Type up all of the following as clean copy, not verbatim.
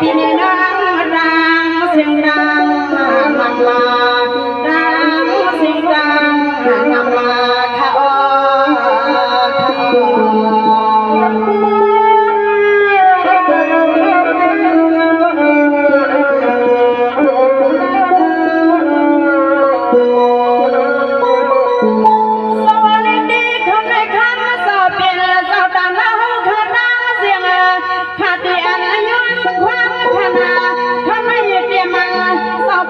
Hãy subscribe cho kênh Ghiền Mì Gõ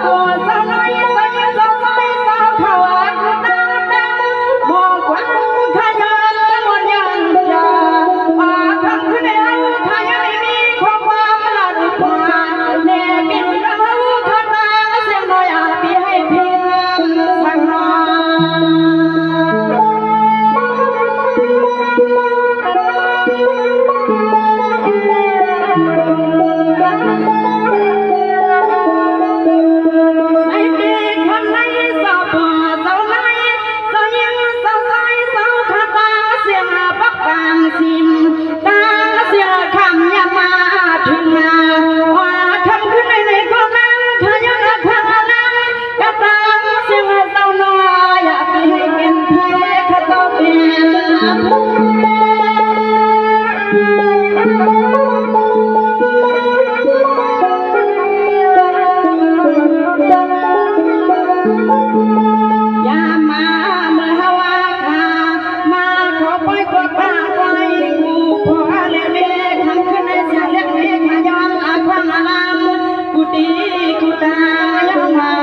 để không bỏ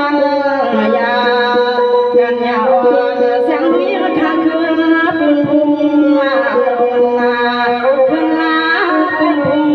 lỡ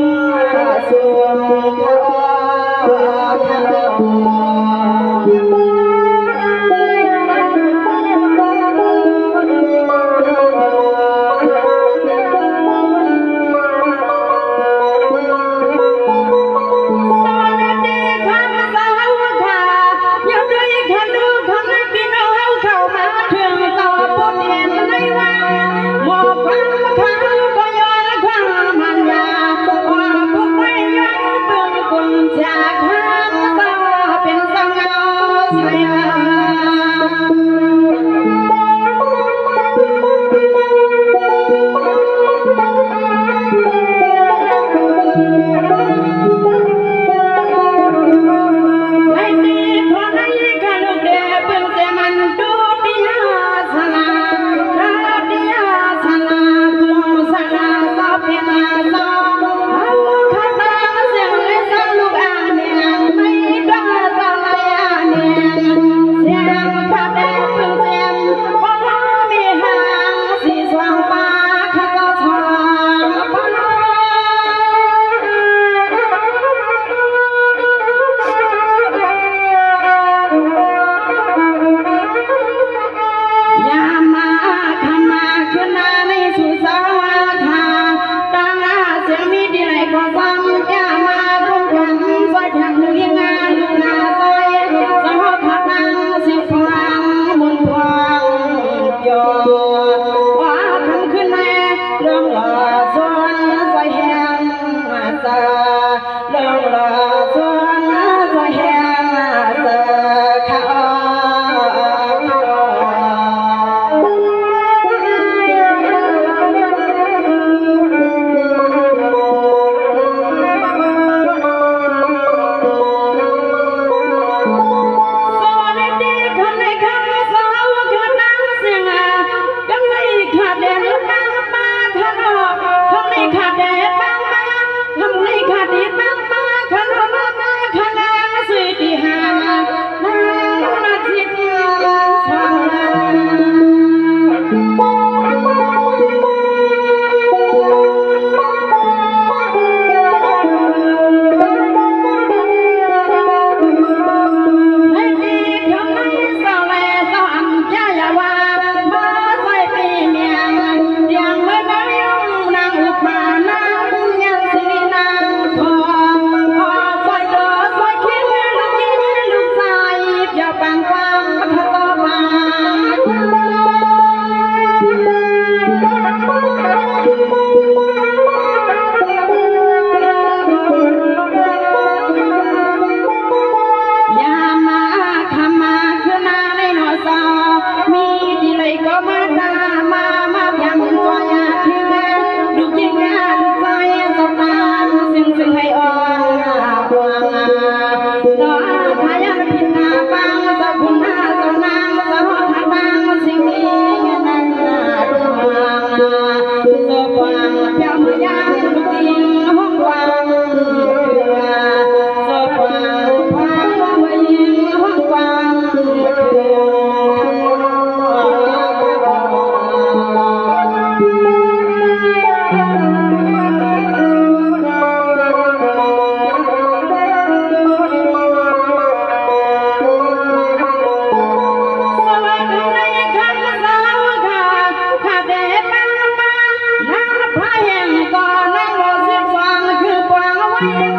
เ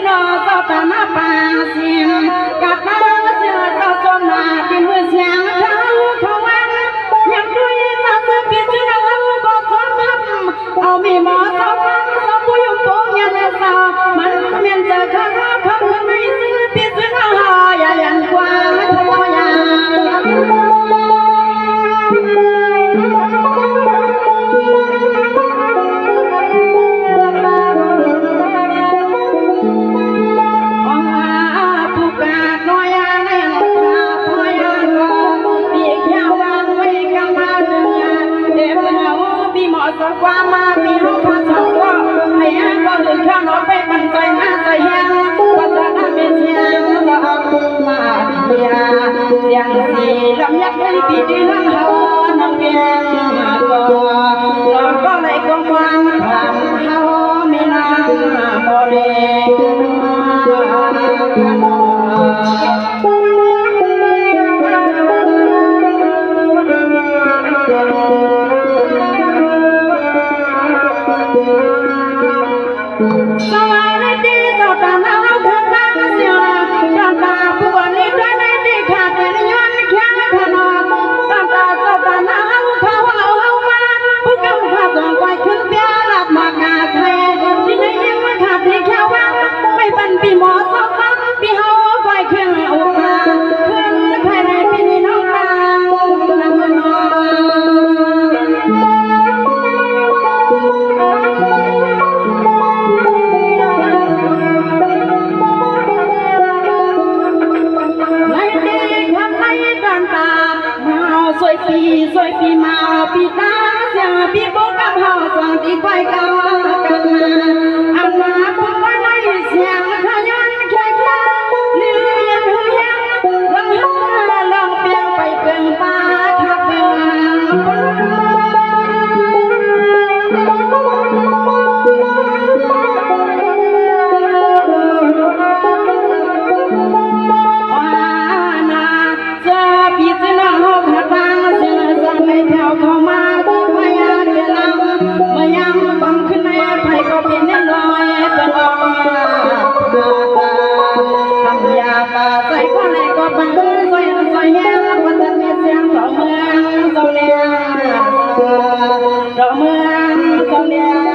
นอเจ้าตาหน้าป่าเสียงกับตาเสือเจ้าจนหน้าที่มือเสียงเขาวันยังด้วยตาเสือพิจารณาก็ขอพับเอามีหมอสาวฟังสาวผู้ยุ่งโป่งยังละสาวมันเมียนเจอข้าคำคนไม่ซื้อพิจารณาอย่ายันกว่าทอยาความมาปีห้องพันสองก็ให้ก็ถึงข้างนอกไปบันใจหน้าใจแห้งว่าจะทำเป็นเสียงก็เอามาเบียเสียงสีลำยักษ์ให้ปีดีน้ำเฮาน้ำเพียงก็เราก็เลยก็วางทำเฮาไม่นานโมเดสวัสดีเจ้าตาหน้าข้างตาเสียตาตาผู้วันนี้ได้ไม่ดีขาดแต่ย้อนแค่ขนมตาตาเจ้าตาหน้าเขาเอามาผู้กำข้าส่งไปขึ้นเบี้ยหลับมากาใครที่ไหนยังไม่ขาดที่แค่ว่าไม่เป็นปีหมอสอบฟังปีเฮาไปขึ้นอุมาขึ้นใครในปีนี้น้องตานำมือนอนสวยปีมาปีตาเสียปีโบกับเฮาสองที่ไปกันอันมาพูดไว้ในเสียงขยันแค่เลี้ยงหือยังลองลองเปลี่ยนไปเป็นป้าทับเข้ามาตัวพยาเดือดร้อนเมื่อยามบังขึ้นในไผ่ก็เป็นลอยเป็นออกมาทำยาป่าใส่ข้อไหนก็บังซอยแห้งวันจะมีเสียงดอกเมืองเจ้าเลี้ยงดอกเมืองเจ้าเลี้ยง